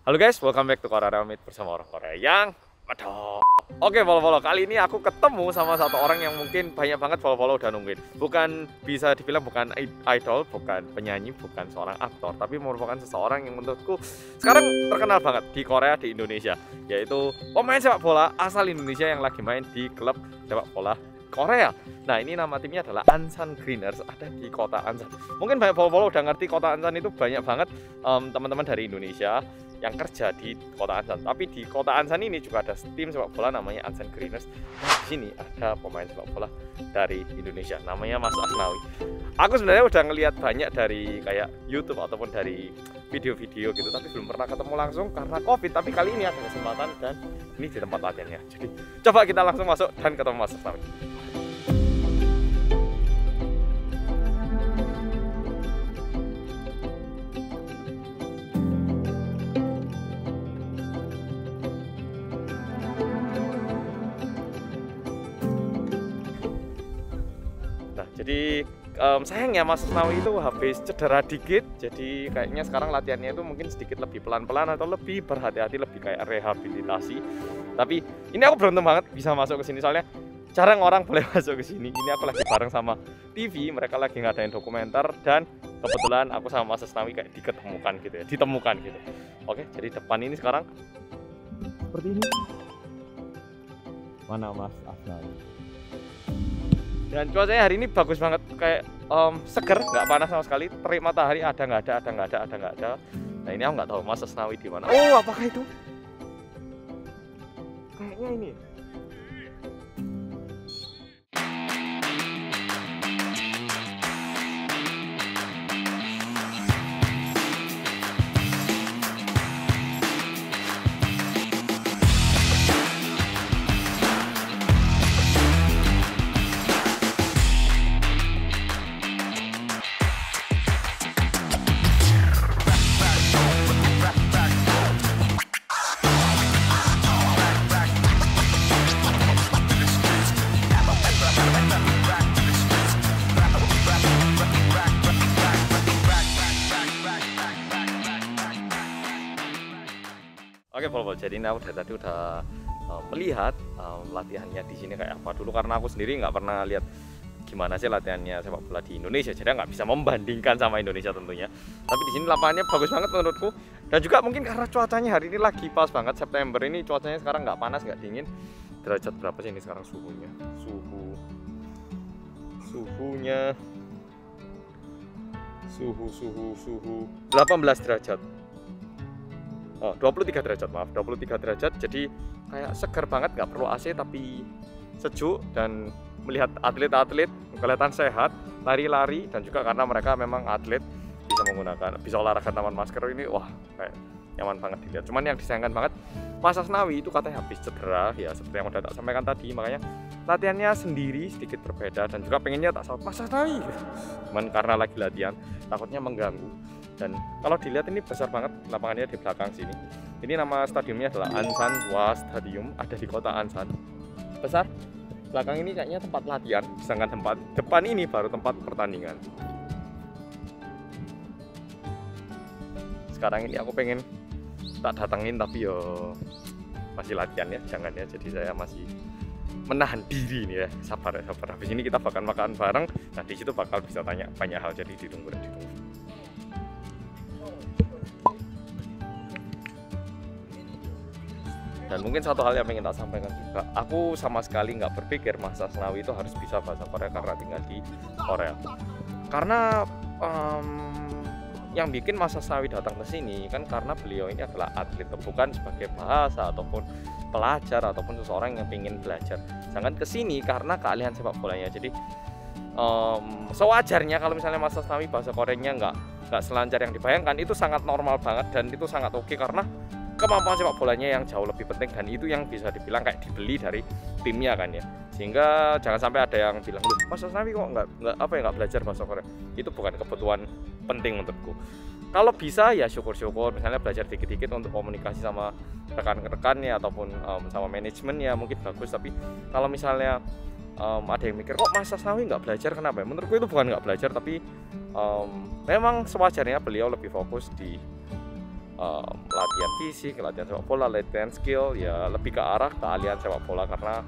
Halo guys, welcome back to Korea Ramit bersama orang Korea yang medok. Oke, follow-follow kali ini aku ketemu sama satu orang yang mungkin banyak banget follow-follow udah nungguin. Bukan bisa dibilang bukan idol, bukan penyanyi, bukan seorang aktor, tapi merupakan seseorang yang menurutku sekarang terkenal banget di Korea, di Indonesia, yaitu pemain sepak bola asal Indonesia yang lagi main di klub sepak bola Korea. Nah, ini nama timnya adalah Ansan Greeners, ada di kota Ansan. Mungkin banyak follow-follow udah ngerti kota Ansan itu banyak banget teman-teman dari Indonesia yang kerja di kota Ansan. Tapi di kota Ansan ini juga ada tim sepak bola namanya Ansan Greeners. Nah, di sini ada pemain sepak bola dari Indonesia namanya Mas Asnawi. Aku sebenarnya udah ngelihat banyak dari kayak YouTube ataupun dari video-video gitu, tapi belum pernah ketemu langsung karena Covid. Tapi kali ini ada kesempatan dan ini di tempat latihannya. Jadi coba kita langsung masuk dan ketemu Mas Asnawi. Jadi sayangnya Mas Asnawi itu habis cedera dikit, jadi kayaknya sekarang latihannya itu mungkin sedikit lebih pelan-pelan atau lebih berhati-hati, lebih kayak rehabilitasi. Tapi ini aku beruntung banget bisa masuk ke sini, soalnya jarang orang boleh masuk ke sini. Ini aku lagi bareng sama TV, mereka lagi ngadain dokumenter dan kebetulan aku sama Mas Asnawi kayak ditemukan gitu. Oke, jadi depan ini sekarang seperti ini. Mana Mas Asnawi? Dan cuacanya hari ini bagus banget, kayak seger, nggak panas sama sekali. Terik matahari ada nggak ada. Nah, ini aku nggak tahu Mas Asnawi di mana. Oh, apakah itu? Kayaknya ini. Oke, follow. Jadi ini aku dari tadi udah melihat latihannya di sini kayak apa dulu, karena aku sendiri nggak pernah lihat gimana sih latihannya sepak bola di Indonesia, jadi nggak bisa membandingkan sama Indonesia tentunya. Tapi di sini lapangannya bagus banget menurutku, dan juga mungkin karena cuacanya hari ini lagi pas banget. September ini cuacanya sekarang nggak panas nggak dingin. Derajat berapa sih ini sekarang suhunya? Suhu 18 derajat. Oh, 23 derajat, maaf, 23 derajat. Jadi kayak seger banget, nggak perlu AC tapi sejuk, dan melihat atlet-atlet kelihatan sehat, lari-lari, dan juga karena mereka memang atlet bisa olahraga tanpa masker ini, wah, kayak nyaman banget dilihat. Cuman yang disayangkan banget, Mas Asnawi itu katanya habis cedera, ya seperti yang udah tak sampaikan tadi, makanya latihannya sendiri sedikit berbeda, dan juga pengennya tak sama Mas Asnawi gitu. Cuman karena lagi latihan takutnya mengganggu. Dan kalau dilihat ini besar banget lapangannya di belakang sini. Ini nama stadiumnya adalah Ansan Wa Stadium, ada di kota Ansan. Besar. Belakang ini kayaknya tempat latihan, sedangkan tempat depan ini baru tempat pertandingan. Sekarang ini aku pengen tak datengin, tapi yo masih latihan ya, jangan ya. Jadi saya masih menahan diri nih ya, sabar. Habis ini kita bakal makan bareng. Nah, di situ bakal bisa tanya banyak hal, jadi ditunggu. Dan mungkin satu hal yang ingin tak sampaikan juga, aku sama sekali nggak berpikir Mas Asnawi itu harus bisa bahasa Korea karena tinggal di Korea. Karena yang bikin Mas Asnawi datang ke sini kan karena beliau ini adalah atlet, bukan sebagai bahasa ataupun pelajar ataupun seseorang yang ingin belajar. Jangan ke sini karena keahlian sepak bolanya. Jadi sewajarnya kalau misalnya Mas Asnawi bahasa Koreanya nggak selancar yang dibayangkan, itu sangat normal banget dan itu sangat oke, karena kemampuan sepak bolanya yang jauh lebih penting, dan itu yang bisa dibilang kayak dibeli dari timnya kan ya. Sehingga jangan sampai ada yang bilang, loh Mas Asnawi kok nggak belajar bahasa Korea. Itu bukan kebutuhan penting menurutku. Kalau bisa ya syukur-syukur, misalnya belajar dikit-dikit untuk komunikasi sama rekan-rekannya ataupun sama manajemennya mungkin bagus. Tapi kalau misalnya ada yang mikir kok Mas Asnawi nggak belajar, kenapa ya? Menurutku itu bukan nggak belajar, tapi memang sewajarnya beliau lebih fokus di latihan fisik, latihan sepak bola, latihan skill, ya lebih ke arah keahlian sepak bola karena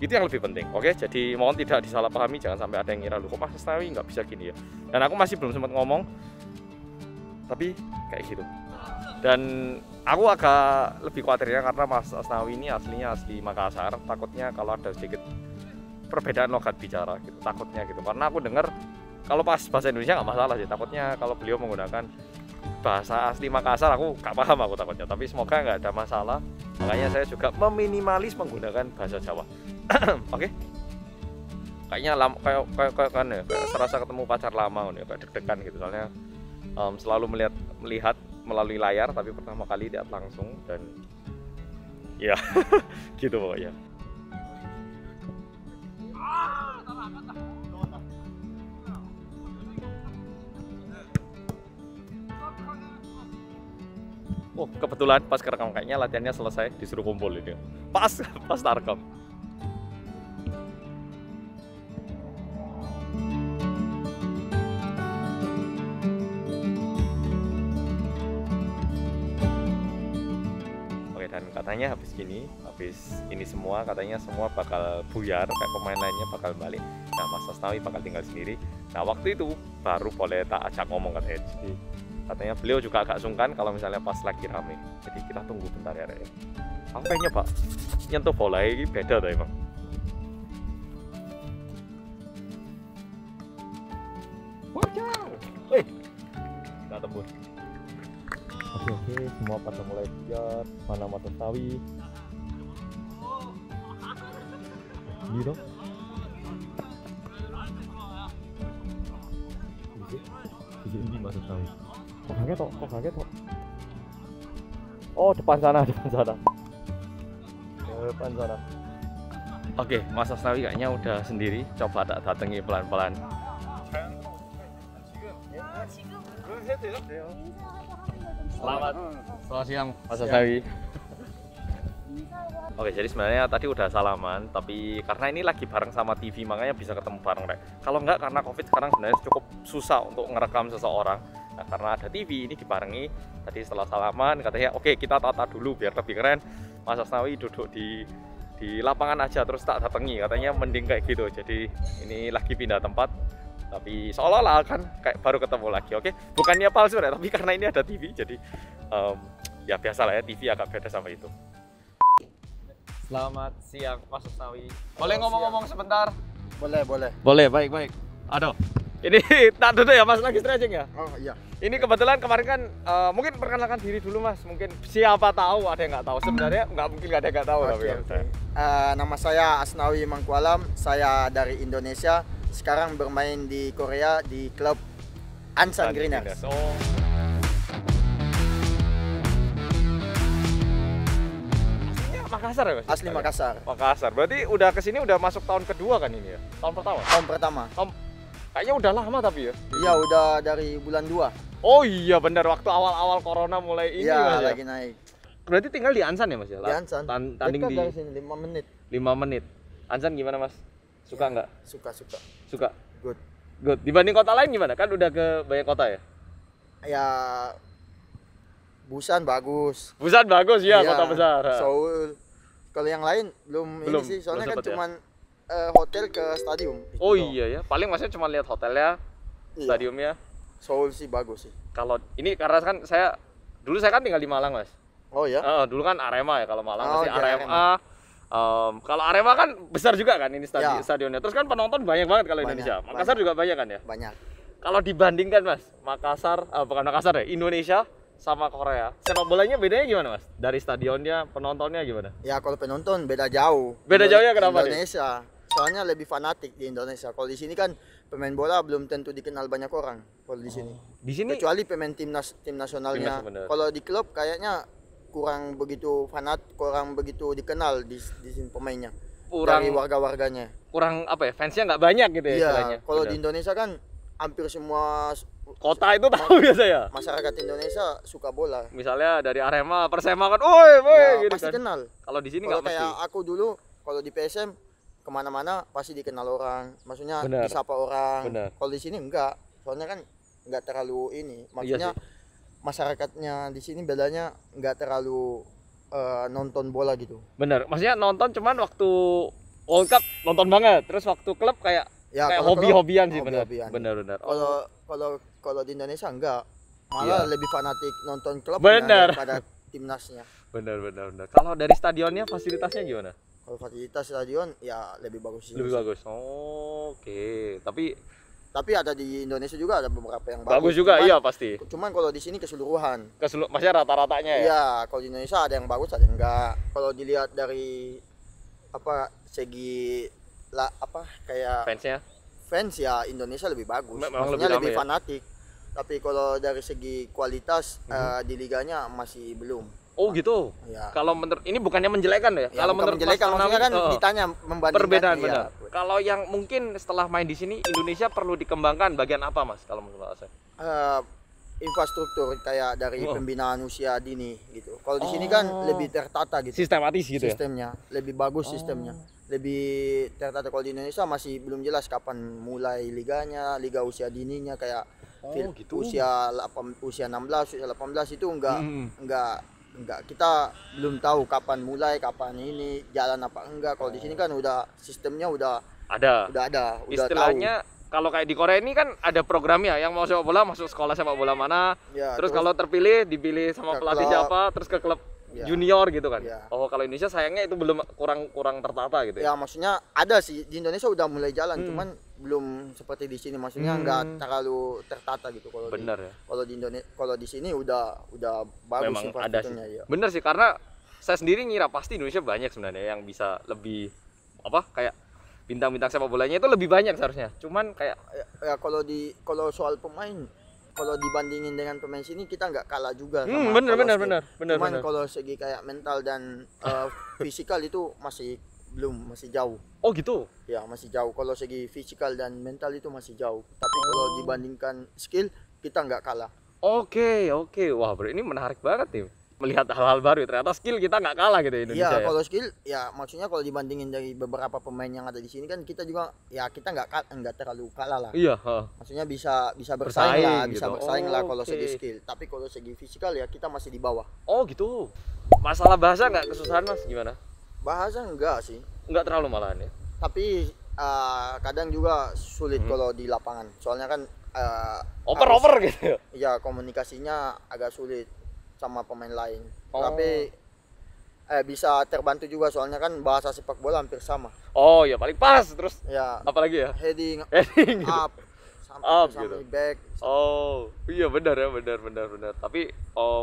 itu yang lebih penting. Oke, jadi mohon tidak disalahpahami, jangan sampai ada yang ngira lu kok Mas Asnawi nggak bisa gini ya. Dan aku masih belum sempat ngomong, tapi kayak gitu. Dan aku agak lebih khawatirnya karena Mas Asnawi ini aslinya asli Makassar, takutnya kalau ada sedikit perbedaan logat bicara gitu, takutnya gitu. Karena aku dengar kalau pas bahasa Indonesia nggak masalah sih, takutnya kalau beliau menggunakan bahasa asli Makassar aku nggak paham aku takutnya, tapi semoga nggak ada masalah. Makanya saya juga meminimalis menggunakan bahasa Jawa. Oke. Kayaknya kayak kan ya, kayak serasa ketemu pacar lama nih, kayak deg-degan gitu soalnya selalu melihat melalui layar, tapi pertama kali lihat langsung dan ya gitu pokoknya. Oh, kebetulan pas kerekam kayaknya latihannya selesai, disuruh kumpul ini. Pas rekam. Oke, dan katanya habis ini semua katanya semua bakal buyar, kayak pemain lainnya bakal balik. Nah, Mas Asnawi bakal tinggal sendiri. Nah, waktu itu baru boleh tak ajak ngomong katanya. Jadi katanya beliau juga agak sungkan kalau misalnya pas lagi rame. Jadi kita tunggu bentar ya, Rek. Aku pengen nyoba nyentuh bola ini beda tuh emang. Wajah. Kita tembus. Oke, semua pada mulai siap. Mana Mas Asnawi? Gitu. Ini Mas Asnawi. Kok kaget toh? Oh, depan sana. Oke, Mas Asnawi kayaknya udah sendiri. Coba tak datangi pelan-pelan. Selamat siang, Mas Asnawi. Oke, jadi sebenarnya tadi udah salaman, tapi karena ini lagi bareng sama TV, makanya bisa ketemu bareng, Rek. Kalau enggak, karena COVID sekarang sebenarnya cukup susah untuk ngerekam seseorang. Nah, karena ada TV ini dibarengi, tadi setelah salaman katanya, oke kita tata dulu biar lebih keren. Mas Asnawi duduk di lapangan aja terus tak datangi, katanya mending kayak gitu. Jadi ini lagi pindah tempat, tapi seolah-olah kan kayak baru ketemu lagi. Oke, bukannya palsu, Rek, tapi karena ini ada TV, jadi ya biasa lah ya, TV agak beda sama itu. Selamat siang Mas Asnawi. Boleh ngomong-ngomong sebentar? Boleh. Baik. Aduh, ini tak duduk ya Mas, lagi stretching ya? Oh iya. Ini kebetulan kemarin kan mungkin perkenalkan diri dulu Mas. Mungkin siapa tahu ada yang nggak tahu. Sebenarnya nggak mungkin nggak ada yang nggak tahu. Okay. Nama saya Asnawi Mangkualam. Saya dari Indonesia. Sekarang bermain di Korea di klub Ansan Greeners. Oh. Makassar ya Mas? Asli Makassar. Makassar. Berarti udah kesini udah masuk tahun kedua kan ini ya? Tahun pertama? Tahun pertama. Kayaknya udah lama tapi ya? Iya, udah dari bulan 2. Oh iya benar, waktu awal-awal corona mulai ini ya, Mas ya? lagi naik. Berarti tinggal di Ansan ya Mas ya? Di Ansan. Tanding di dari sini 5 menit. 5 menit. Ansan gimana Mas? Suka nggak? Suka. Good. Dibanding kota lain gimana? Kan udah ke banyak kota ya? Ya, Busan bagus Ya, kota besar. Seoul. Kalau yang lain belum ini sih, soalnya kan cuman hotel ke stadium. Oh iya ya, paling maksudnya cuma lihat hotelnya, stadiumnya. Seoul sih bagus sih. Kalau ini karena kan dulu saya kan tinggal di Malang Mas. Oh ya? Dulu kan Arema ya, kalau Malang masih iya, Arema. Kalau Arema kan besar juga kan ini stadionnya. Terus kan penonton banyak banget kalau Indonesia. Makassar juga banyak kan ya? Banyak. Kalau dibandingkan Mas, bukan Makassar ya, Indonesia sama Korea, sepak bolanya bedanya gimana Mas? Dari stadionnya, penontonnya gimana? Ya kalau penonton beda jauh. Beda jauhnya kenapa Indonesia. Soalnya lebih fanatik di Indonesia. Kalau di sini kan pemain bola belum tentu dikenal banyak orang. Kalau di sini. Di sini kecuali pemain tim nasionalnya. Kalau di klub kayaknya kurang begitu kurang begitu dikenal di sini pemainnya. Dari warga-warganya. Kurang apa ya? Fansnya nggak banyak gitu ya istilahnya. Iya. Kalau di Indonesia kan hampir semua kota itu tahu biasa ya. Masyarakat Indonesia suka bola. Misalnya dari Arema, Persema kan, woi, gitu pasti kan. kenal. Kalau di sini nggak mesti. Kayak aku dulu, kalau di PSM kemana-mana pasti dikenal orang. Maksudnya disapa orang. Kalau di sini enggak. Soalnya kan enggak terlalu ini. Maksudnya masyarakatnya di sini bedanya nggak terlalu nonton bola gitu. Bener, maksudnya nonton cuman waktu World Cup nonton banget, terus waktu klub kayak hobi-hobian sih. Bener. Kalau di Indonesia enggak, malah lebih fanatik nonton klub daripada timnasnya. Bener. Kalau dari stadionnya fasilitasnya gimana? Kalau fasilitas stadion ya lebih bagus sih. Lebih bagus. Oke. Tapi ada di Indonesia juga ada beberapa yang bagus. Bagus juga, iya pasti. Cuman kalau di sini keseluruhan. Maksudnya rata-ratanya ya? Iya, kalau di Indonesia ada yang bagus, ada yang enggak. Kalau dilihat dari segi kayak fans ya Indonesia lebih bagus. Maksudnya lebih fanatik. Tapi kalau dari segi kualitas di liganya masih belum. Oh gitu. Ya. Kalau menurut ini bukannya menjelekan ya? Kalau menurut menjelekan, maksudnya kan ditanya membandingkan perbedaan benar. Kalau yang mungkin setelah main di sini Indonesia perlu dikembangkan bagian apa Mas kalau menurut saya? Infrastruktur kayak dari pembinaan usia dini gitu. Kalau di sini kan lebih tertata gitu. Sistematis gitu sistemnya. Lebih bagus sistemnya. Lebih tertata. Kalau di Indonesia masih belum jelas kapan mulai liganya, liga usia dininya kayak gitu. usia 16, usia 18 itu enggak kita belum tahu kapan mulai, kapan ini jalan apa enggak. Kalau di sini kan udah sistemnya udah ada. Istilahnya kalau kayak di Korea ini kan ada programnya yang mau sepak bola masuk sekolah sepak bola mana, terus kalau terpilih dipilih sama pelatih siapa, terus ke klub junior gitu kan. Oh, kalau Indonesia sayangnya itu belum kurang tertata gitu ya. Maksudnya ada sih di Indonesia udah mulai jalan, cuman belum seperti di sini, maksudnya nggak terlalu tertata gitu. Kalau kalau di Indonesia, kalau di sini udah bagus. Memang ada sih. Ya. Bener sih, karena saya sendiri ngira pasti Indonesia banyak sebenarnya yang bisa lebih kayak bintang-bintang sepak bolanya itu lebih banyak seharusnya. Cuman kayak kalau soal pemain, kalau dibandingin dengan pemain sini kita nggak kalah juga sama bener. Cuman kalau segi kayak mental dan fisikal itu masih jauh. Oh gitu? Ya masih jauh. Kalau segi fisikal dan mental itu masih jauh. Tapi kalau dibandingkan skill kita nggak kalah. Oke. Wah, bro, ini menarik banget nih. Melihat hal-hal baru, ternyata skill kita nggak kalah gitu Indonesia. Iya, kalau skill ya maksudnya kalau dibandingin dari beberapa pemain yang ada di sini kan kita juga ya kita nggak terlalu kalah lah. Iya. Maksudnya bisa bersaing lah kalau segi skill. Tapi kalau segi fisikal ya kita masih di bawah. Oh gitu. Masalah bahasa nggak kesusahan Mas, gimana? Bahasa enggak sih. Enggak terlalu malahan ya. Tapi kadang juga sulit kalau di lapangan. Soalnya kan oper gitu. Iya, komunikasinya agak sulit sama pemain lain. Tapi bisa terbantu juga soalnya kan bahasa sepak bola hampir sama. Oh ya, paling pas terus. Ya. Apalagi ya? Heading gitu. Up gitu. Back. Oh, iya benar. Tapi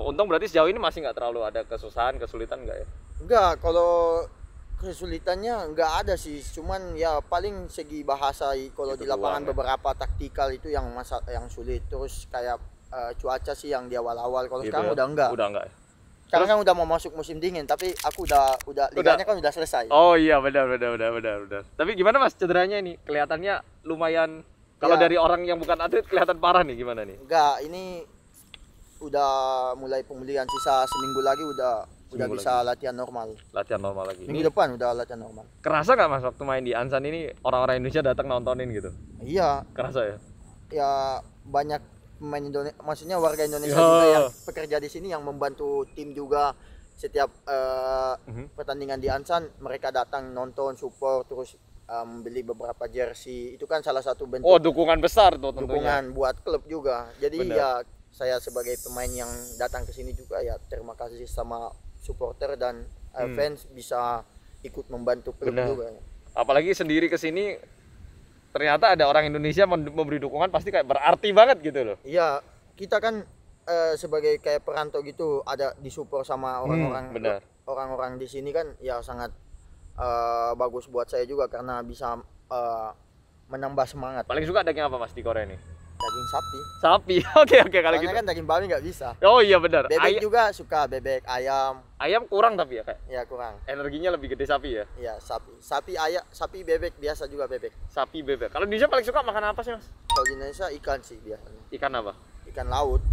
untung berarti sejauh ini masih nggak terlalu ada kesulitan nggak ya? Enggak, kalau kesulitannya nggak ada sih, cuman ya paling segi bahasa kalau di lapangan beberapa taktikal itu yang sulit. Terus kayak cuaca sih yang di awal-awal. Kalau sekarang udah enggak. Sekarang kan udah mau masuk musim dingin, tapi aku udah liganya kan udah selesai. Oh iya, benar. Tapi gimana Mas cederanya ini? Kelihatannya lumayan. Kalau dari orang yang bukan atlet kelihatan parah nih, gimana nih? Enggak, ini udah mulai pemulihan, sisa seminggu lagi udah bisa latihan normal. Latihan normal lagi. Minggu depan udah latihan normal. Kerasa nggak Mas waktu main di Ansan ini orang-orang Indonesia datang nontonin gitu? Iya. Kerasa ya? Ya banyak pemain Indonesia, maksudnya warga Indonesia juga yang bekerja di sini yang membantu tim juga. Setiap pertandingan di Ansan mereka datang nonton, support, terus membeli beberapa jersey. Itu kan salah satu bentuk dukungan besar tuh tentunya. Dukungan buat klub juga. Jadi ya saya sebagai pemain yang datang ke sini juga ya terima kasih sama supporter dan fans bisa ikut membantu klub juga. Apalagi sendiri ke sini ternyata ada orang Indonesia memberi dukungan, pasti kayak berarti banget gitu loh. Iya, kita kan sebagai kayak perantau gitu ada disupport sama orang-orang di sini kan ya sangat bagus buat saya juga karena bisa menambah semangat. Paling suka daging apa Mas di Korea ini? Daging sapi. Oke kalau gitu. Kan daging babi nggak bisa. Oh iya benar. Bebek juga suka, bebek, ayam. Ayam kurang tapi ya kayak. Ya kurang. Energinya lebih gede sapi ya? Iya sapi. Sapi bebek biasa juga bebek. Sapi bebek. Kalau di Indonesia paling suka makan apa sih Mas? Kalau di Indonesia ikan sih biasanya. Ikan apa? Ikan laut.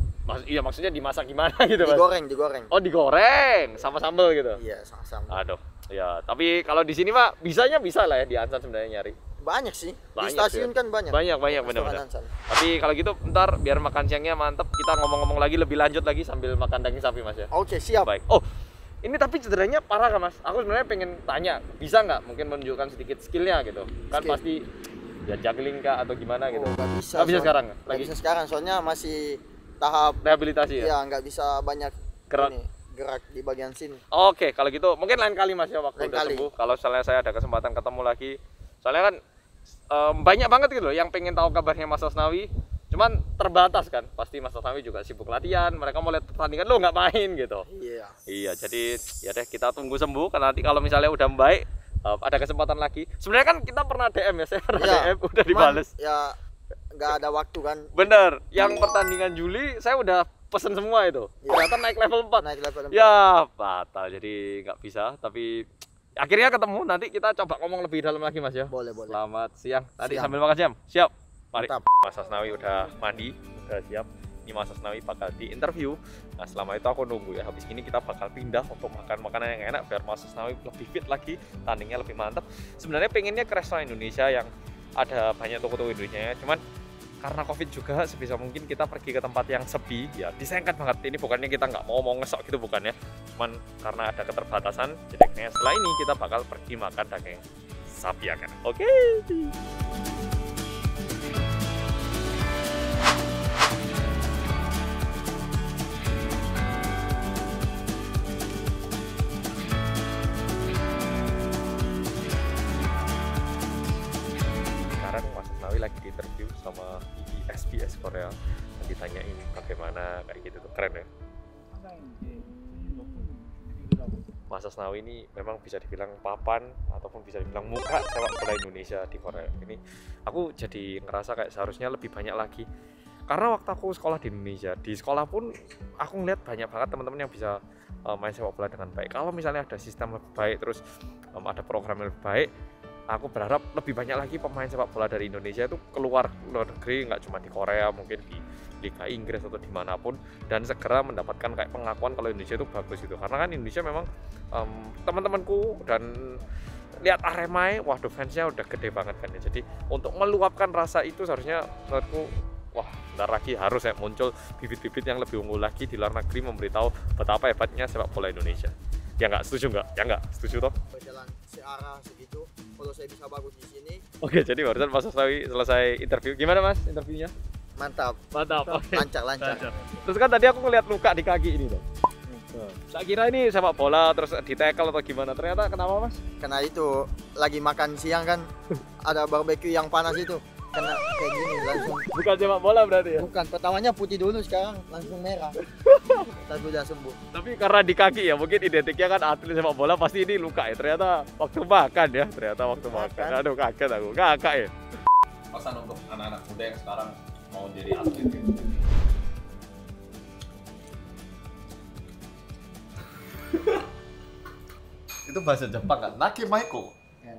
Iya maksudnya dimasak gimana gitu Mas? Digoreng. Oh digoreng, sama sambal gitu? Iya sama sambal. Aduh, Ya, tapi kalau di sini Pak, bisanya bisa lah ya di Ansan sebenarnya nyari. Banyak sih. Banyak di stasiun sih. kan banyak. Banyak Restoran benar-benar. Ansan. Tapi kalau gitu ntar biar makan siangnya mantep, kita ngomong-ngomong lagi lebih lanjut lagi sambil makan daging sapi Mas ya. Oke, siap. Baik. Oh, ini tapi cederanya parah kan Mas? Aku sebenarnya pengen tanya, bisa nggak mungkin menunjukkan sedikit skillnya gitu? Kan Skill. pasti ya juggling kah atau gimana gitu? Oh, nggak bisa. Nggak bisa sekarang? Nggak Lagi bisa sekarang, soalnya masih tahap rehabilitasi ya? ya nggak bisa banyak Gerak. gerak di bagian sini. Oke, kalau gitu mungkin lain kali Mas ya waktu Lain udah kali. sembuh. Kalau misalnya saya ada kesempatan ketemu lagi, soalnya kan banyak banget gitu loh yang pengen tahu kabarnya Mas Asnawi. Cuman terbatas kan, pasti Mas Asnawi juga sibuk latihan. Mereka mau lihat pertandingan lo nggak main gitu. Iya. Iya, jadi ya deh kita tunggu sembuh. Karena nanti kalau misalnya udah baik, ada kesempatan lagi. Sebenarnya kan kita pernah DM ya, saya pernah Iya, DM udah cuman dibales. Ya nggak ada waktu kan. Bener, yang pertandingan Juli saya udah pesen semua itu. Iya. Ternyata naik level 4. Naik level 4. Ya batal, jadi nggak bisa. Tapi akhirnya ketemu. Nanti kita coba ngomong lebih dalam lagi Mas ya. Boleh, boleh. Selamat siang. Tadi Siang. sambil makan siang. Siap. Mari. Mantap. Mas Asnawi udah mandi, udah siap. Ini Mas Asnawi bakal di interview. Nah selama itu aku nunggu ya. Habis ini kita bakal pindah untuk makan makanan yang enak biar Mas Asnawi lebih fit lagi, tandingnya lebih mantap. Sebenarnya pengennya ke restoran Indonesia yang ada banyak toko-toko Indonesia, cuman karena COVID juga sebisa mungkin kita pergi ke tempat yang sepi ya, disayangkan banget. Ini bukannya kita nggak mau ngesok gitu, bukan ya, cuman karena ada keterbatasan. Jadi akhirnya setelah ini kita bakal pergi makan daging sapi ya kan. Oke. Sekarang Mas Asnawi lagi di interview sama SBS Korea. Ditanyain bagaimana kayak gitu tuh, keren ya. Mas Asnawi ini memang bisa dibilang papan ataupun bisa dibilang muka sepak bola Indonesia di Korea. Ini aku jadi ngerasa kayak seharusnya lebih banyak lagi. Karena waktu aku sekolah di Indonesia, di sekolah pun aku ngeliat banyak banget teman-teman yang bisa main sepak bola dengan baik. Kalau misalnya ada sistem lebih baik, terus ada program yang lebih baik, aku berharap lebih banyak lagi pemain sepak bola dari Indonesia itu keluar luar negeri, nggak cuma di Korea, mungkin di Liga Inggris atau dimanapun, dan segera mendapatkan kayak pengakuan kalau Indonesia itu bagus gitu. Karena kan Indonesia memang teman-temanku dan lihat Arema, waduh fansnya udah gede banget kan ya. Jadi untuk meluapkan rasa itu seharusnya menurutku, wah bentar lagi harus ya muncul bibit-bibit yang lebih unggul lagi di luar negeri, memberitahu betapa hebatnya sepak bola Indonesia. Ya nggak, setuju nggak? Ya nggak, setuju toh? Berjalan searah segitu. Kalau saya bisa bagus di sini, Oke, jadi barusan Mas Asnawi selesai interview. Gimana Mas interviewnya? mantap. Mantap. Oke. Lancar. Terus kan tadi aku ngeliat luka di kaki ini loh. Saya kira ini sepak bola terus di tackle atau gimana. Ternyata kenapa Mas? Karena itu lagi makan siang kan, ada barbeque yang panas itu. Kena kayak gini langsung. Bukan sepak bola berarti ya? Bukan, pertamanya putih dulu, sekarang langsung merah. Tapi udah sembuh. Tapi karena di kaki ya, mungkin identiknya kan atlet sepak bola pasti ini luka ya. Ternyata waktu makan ya, waktu makan. Aduh kaget aku, kakak ya. Pesan untuk anak-anak muda yang sekarang mau jadi atlet gitu. Itu bahasa Jepang kan? Naki Maiko. Ya,